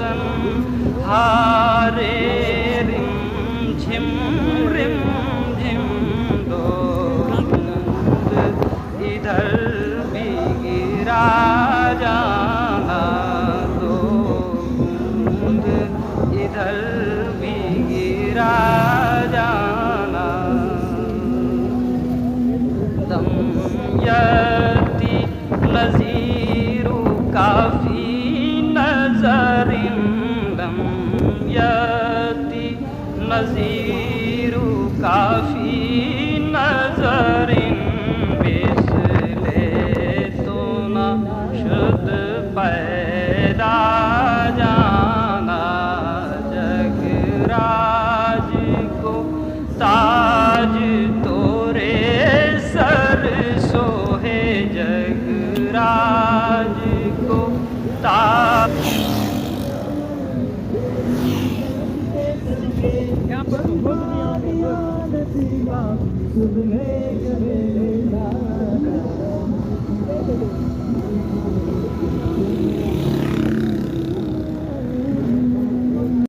सन हारे रिम झिम दो बूंद इधर भी गिरा जाना, दो बूंद इधर भी गिरा जाना। दम यती नज़ीरु काफ़ी नज़रिन, दम यती नज़ीरु काफ़ी नज़रिन, बिस्ले तो न शुद पैदा जाना। जगराज को ताज तोरे सर सोहे, जगराज को ताज। यहाँ पर